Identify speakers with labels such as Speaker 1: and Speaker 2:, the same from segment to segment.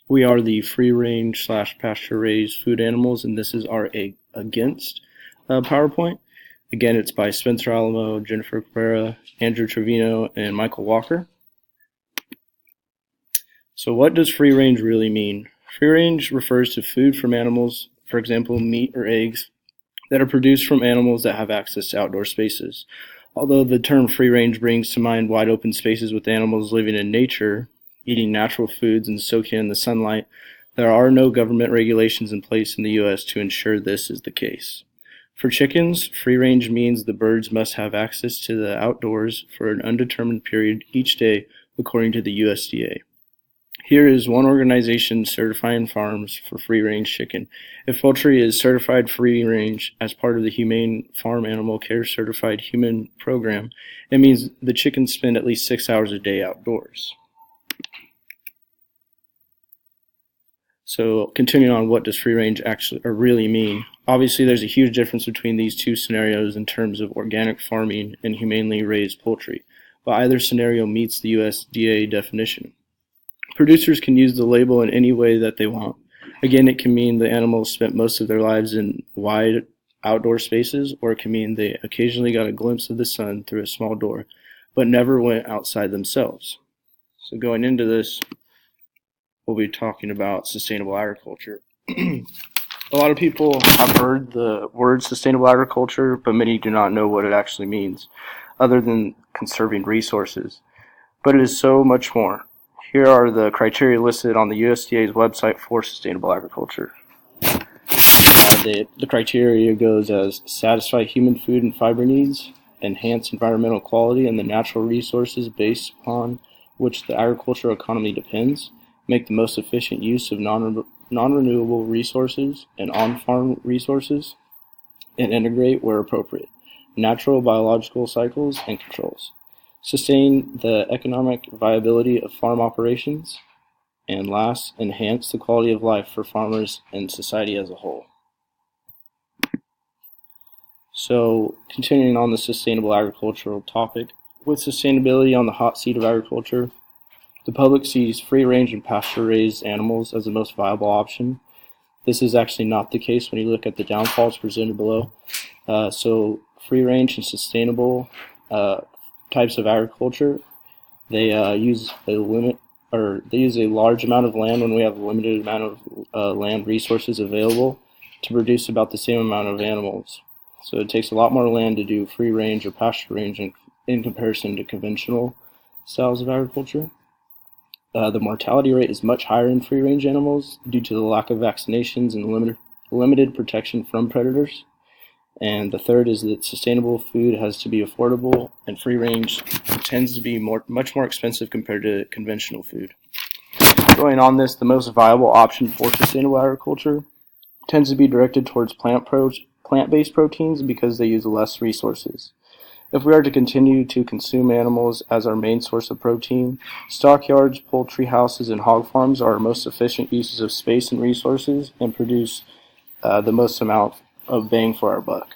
Speaker 1: We are the free-range slash pasture-raised food animals, and this is our against PowerPoint. Again, it's by Spencer Alamo, Jennifer Cabrera, Andrew Trevino, and Mykal Walker. So what does free range really mean? Free range refers to food from animals, for example, meat or eggs, that are produced from animals that have access to outdoor spaces. Although the term free range brings to mind wide open spaces with animals living in nature, eating natural foods and soaking in the sunlight, there are no government regulations in place in the U.S. to ensure this is the case. For chickens, free range means the birds must have access to the outdoors for an undetermined period each day, according to the USDA. Here is one organization certifying farms for free-range chicken. If poultry is certified free-range as part of the Humane Farm Animal Care Certified Human Program, it means the chickens spend at least 6 hours a day outdoors. So continuing on, what does free-range actually or really mean? Obviously, there's a huge difference between these two scenarios in terms of organic farming and humanely raised poultry, but either scenario meets the USDA definition. Producers can use the label in any way that they want. Again, it can mean the animals spent most of their lives in wide outdoor spaces, or it can mean they occasionally got a glimpse of the sun through a small door, but never went outside themselves. So going into this, we'll be talking about sustainable agriculture. A lot of people have heard the word sustainable agriculture, but many do not know what it actually means, other than conserving resources. But it is so much more. Here are the criteria listed on the USDA's website for sustainable agriculture. The criteria goes as satisfy human food and fiber needs, enhance environmental quality and the natural resources based upon which the agricultural economy depends, make the most efficient use of non-renewable resources and on-farm resources, and integrate where appropriate natural biological cycles and controls. Sustain the economic viability of farm operations, and last, enhance the quality of life for farmers and society as a whole. So, continuing on the sustainable agricultural topic, with sustainability on the hot seat of agriculture, the public sees free-range and pasture-raised animals as the most viable option. This is actually not the case when you look at the downfalls presented below. So, free-range and sustainable types of agriculture, they use a large amount of land when we have a limited amount of land resources available to produce about the same amount of animals. So it takes a lot more land to do free range or pasture range in comparison to conventional styles of agriculture. The mortality rate is much higher in free range animals due to the lack of vaccinations and limited protection from predators. And the third is that sustainable food has to be affordable, and free range tends to be much more expensive compared to conventional food. Going on this, the most viable option for sustainable agriculture tends to be directed towards plant-based proteins because they use less resources. If we are to continue to consume animals as our main source of protein, stockyards, poultry houses, and hog farms are our most efficient uses of space and resources and produce the most amount of bang for our buck.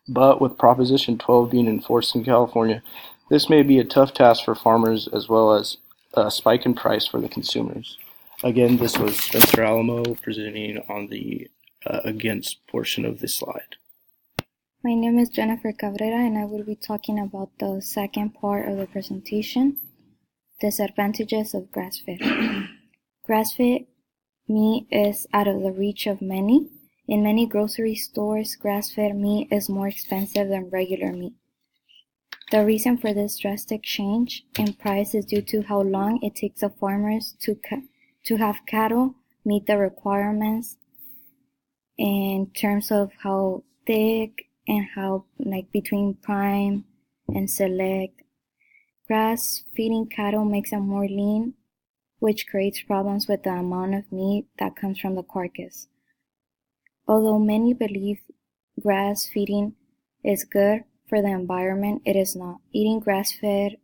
Speaker 1: But with Proposition 12 being enforced in California, this may be a tough task for farmers as well as a spike in price for the consumers. Again, this was Spencer Alamo presenting on the against portion of this slide.
Speaker 2: My name is Jennifer Cabrera, and I will be talking about the second part of the presentation, disadvantages of grass-fed. Grass-fed meat is out of the reach of many. In many grocery stores, grass-fed meat is more expensive than regular meat. The reason for this drastic change in price is due to how long it takes the farmers to have cattle meet the requirements in terms of how thick and how between prime and select. Grass feeding cattle makes them more lean, which creates problems with the amount of meat that comes from the carcass. Although many believe grass feeding is good for the environment, it is not. Eating grass-fed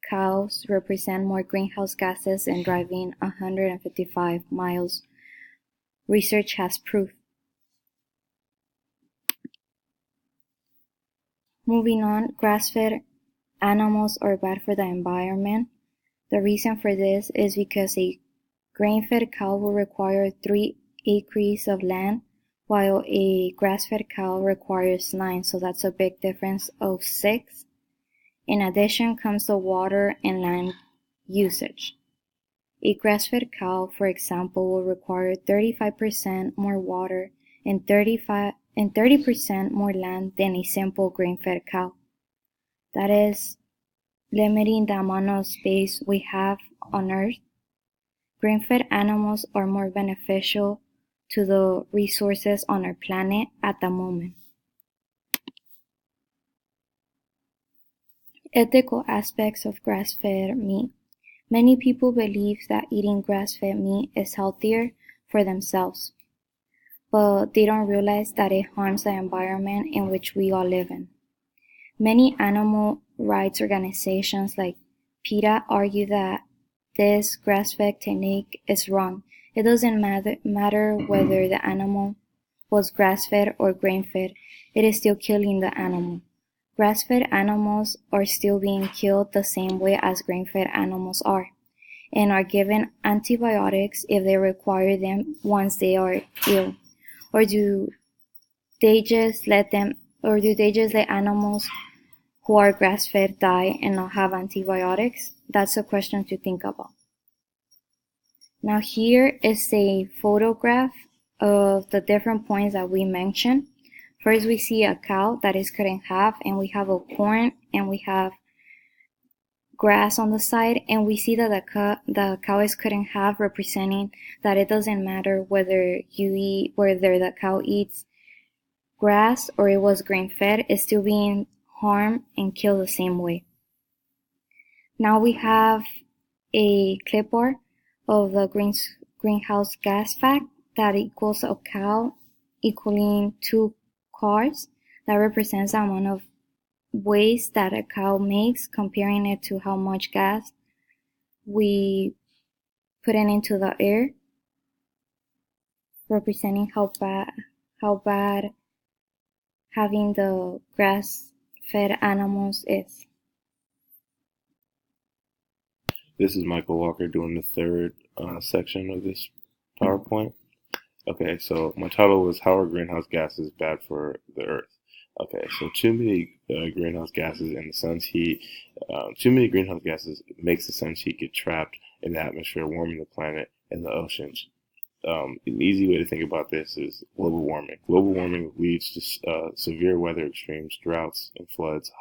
Speaker 2: cows represent more greenhouse gases than driving 155 miles. Research has proof. Moving on, grass-fed animals are bad for the environment. The reason for this is because they grain-fed cow will require 3 acres of land, while a grass-fed cow requires 9, so that's a big difference of 6. In addition comes the water and land usage. A grass-fed cow, for example, will require 35% more water and 30% more land than a simple grain-fed cow. That is limiting the amount of space we have on Earth. Grain-fed animals are more beneficial to the resources on our planet at the moment. Ethical aspects of grass-fed meat. Many people believe that eating grass-fed meat is healthier for themselves, but they don't realize that it harms the environment in which we all live in. Many animal rights organizations like PETA argue that this grass-fed technique is wrong. It doesn't matter whether the animal was grass-fed or grain-fed, it is still killing the animal. Grass-fed animals are still being killed the same way as grain-fed animals are, and are given antibiotics if they require them once they are ill. Or do they just let animals who are grass-fed die and not have antibiotics? That's a question to think about. Now here is a photograph of the different points that we mentioned. First we see a cow that is cut in half, and we have a corn, and we have grass on the side, and we see that the cow is cut in half, representing that it doesn't matter whether the cow eats grass or it was grain-fed, it's still being harmed and killed the same way. Now we have a clipboard of the greenhouse gas fact that equals a cow equaling 2 cars. That represents the amount of waste that a cow makes, comparing it to how much gas we put into the air, representing how bad having the grass-fed animals is.
Speaker 3: This is Mykal Walker doing the third section of this PowerPoint. Okay, so my title was How Are Greenhouse Gases Bad for the Earth? Okay, so too many greenhouse gases in the sun's heat, too many greenhouse gases makes the sun's heat get trapped in the atmosphere, warming the planet and the oceans. An easy way to think about this is global warming. Global warming leads to severe weather extremes, droughts and floods,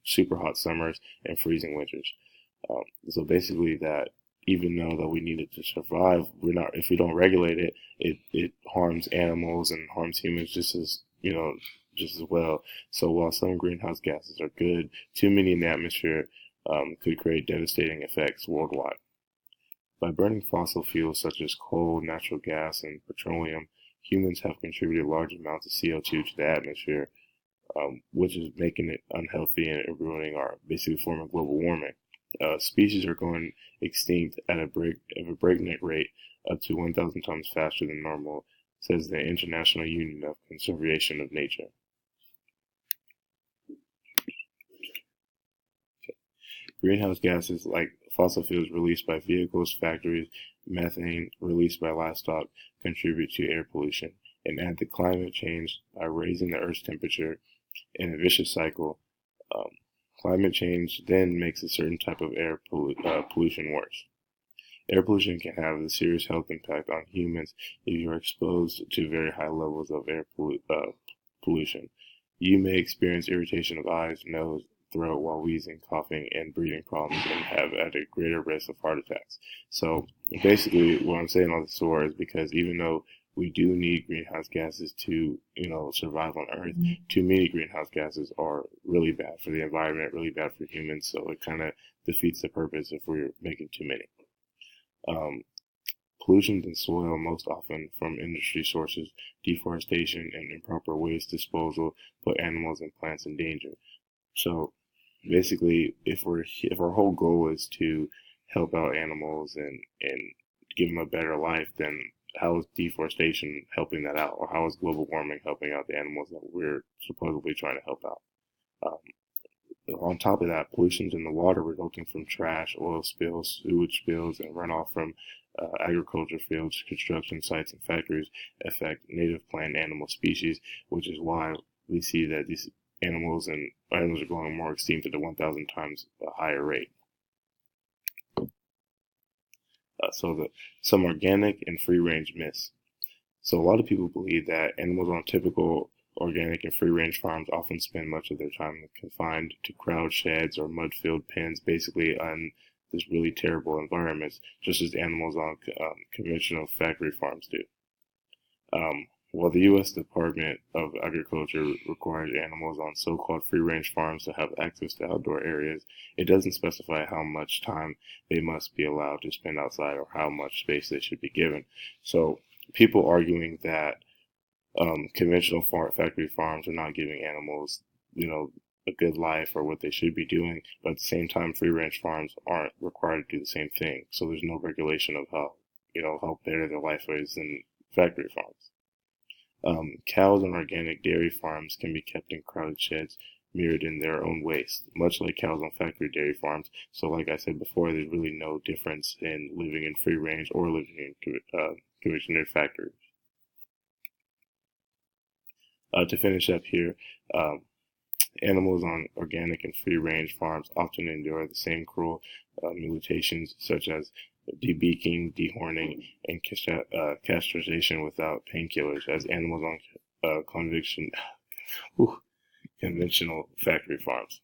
Speaker 3: super hot summers, and freezing winters. So basically that even though that we need it to survive, if we don't regulate it, it harms animals and harms humans just as well. So while some greenhouse gases are good, too many in the atmosphere could create devastating effects worldwide. By burning fossil fuels such as coal, natural gas, and petroleum, humans have contributed large amounts of CO2 to the atmosphere, which is making it unhealthy and ruining our basically form of global warming. Species are going extinct at a breakneck rate, up to 1,000 times faster than normal, says the International Union of Conservation of Nature. Greenhouse gases like fossil fuels released by vehicles, factories, methane released by livestock contribute to air pollution and add to climate change by raising the Earth's temperature in a vicious cycle. Climate change then makes a certain type of air pollution worse. Air pollution can have a serious health impact on humans if you are exposed to very high levels of air pollution. You may experience irritation of eyes, nose, throat while wheezing, coughing, and breathing problems, and have at a greater risk of heart attacks. So basically what I'm saying all this for is because even though we do need greenhouse gases to, survive on Earth, too many greenhouse gases are really bad for the environment, really bad for humans, so it kind of defeats the purpose if we're making too many. Pollution in soil, most often from industry sources, deforestation, and improper waste disposal put animals and plants in danger. So basically, if our whole goal is to help out animals and give them a better life, then how is deforestation helping that out? Or how is global warming helping out the animals that we're supposedly trying to help out? On top of that, pollutions in the water resulting from trash, oil spills, sewage spills, and runoff from agriculture fields, construction sites, and factories affect native plant and animal species, which is why we see that these animals are going more extinct at a 1,000 times higher rate. Some organic and free-range myths. So a lot of people believe that animals on typical organic and free-range farms often spend much of their time confined to crowd sheds or mud-filled pens, basically on this really terrible environments, just as animals on conventional factory farms do. While the U.S. Department of Agriculture requires animals on so-called free-range farms to have access to outdoor areas, it doesn't specify how much time they must be allowed to spend outside or how much space they should be given. So people arguing that conventional factory farms are not giving animals, a good life or what they should be doing, but at the same time, free-range farms aren't required to do the same thing. So there's no regulation of how better their life is than factory farms. Cows on organic dairy farms can be kept in crowded sheds mirrored in their own waste, much like cows on factory dairy farms. So like I said before, there's really no difference in living in free range or living in conventional factories. To finish up here, animals on organic and free-range farms often endure the same cruel mutilations such as debeaking, dehorning, and castration without painkillers as animals on conventional factory farms.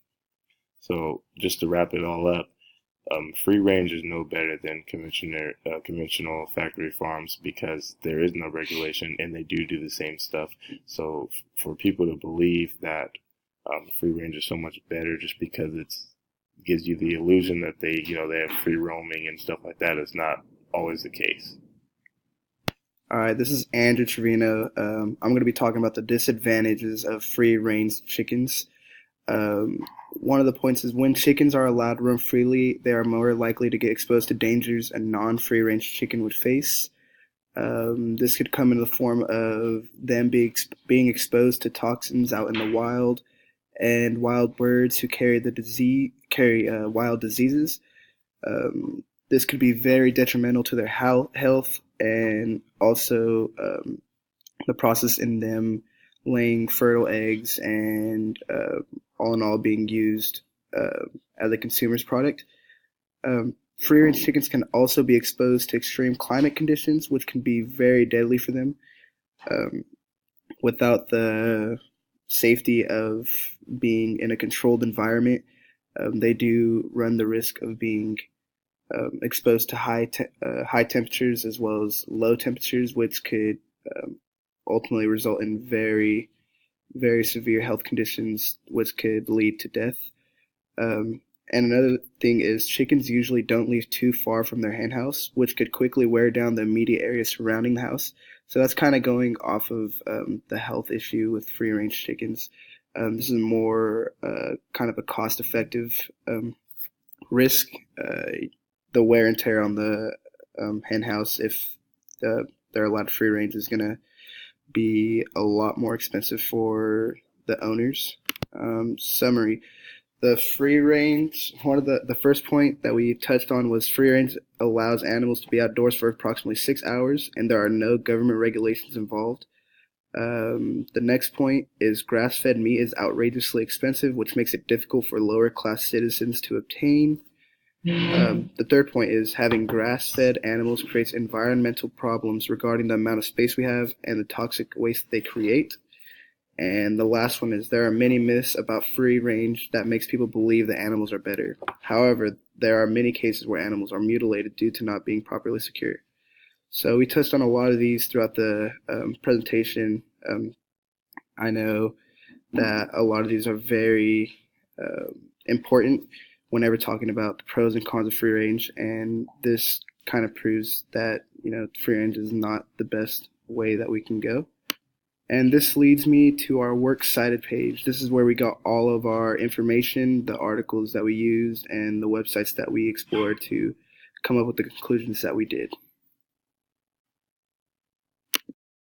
Speaker 3: So just to wrap it all up, free range is no better than conventional factory farms because there is no regulation and they do the same stuff. So for people to believe that free range is so much better just because it gives you the illusion that they have free roaming and stuff like that is not always the case.
Speaker 4: All right, this is Andrew Trevino. I'm going to be talking about the disadvantages of free-range chickens. One of the points is when chickens are allowed to roam freely, they are more likely to get exposed to dangers a non-free-range chicken would face. This could come in the form of them being exposed to toxins out in the wild, and wild birds who carry wild diseases. This could be very detrimental to their health, and also the process in them laying fertile eggs and all in all being used as a consumer's product. Free-range chickens can also be exposed to extreme climate conditions, which can be very deadly for them. Without the safety of being in a controlled environment, they do run the risk of being exposed to high temperatures as well as low temperatures, which could ultimately result in very, very severe health conditions, which could lead to death. And another thing is chickens usually don't leave too far from their hen house, which could quickly wear down the immediate area surrounding the house. So that's kind of going off of the health issue with free-range chickens. This is more kind of a cost-effective risk. The wear and tear on the hen house, if they're allowed free range, is going to be a lot more expensive for the owners. Summary. The free range, one of the first point that we touched on was free range allows animals to be outdoors for approximately 6 hours, and there are no government regulations involved. The next point is grass-fed meat is outrageously expensive, which makes it difficult for lower-class citizens to obtain. The third point is having grass-fed animals creates environmental problems regarding the amount of space we have and the toxic waste they create. And the last one is there are many myths about free range that makes people believe that animals are better. However, there are many cases where animals are mutilated due to not being properly secure. So we touched on a lot of these throughout the presentation. I know that a lot of these are very important whenever talking about the pros and cons of free range, and this kind of proves that free range is not the best way that we can go. And this leads me to our works cited page. This is where we got all of our information, the articles that we used, and the websites that we explored to come up with the conclusions that we did.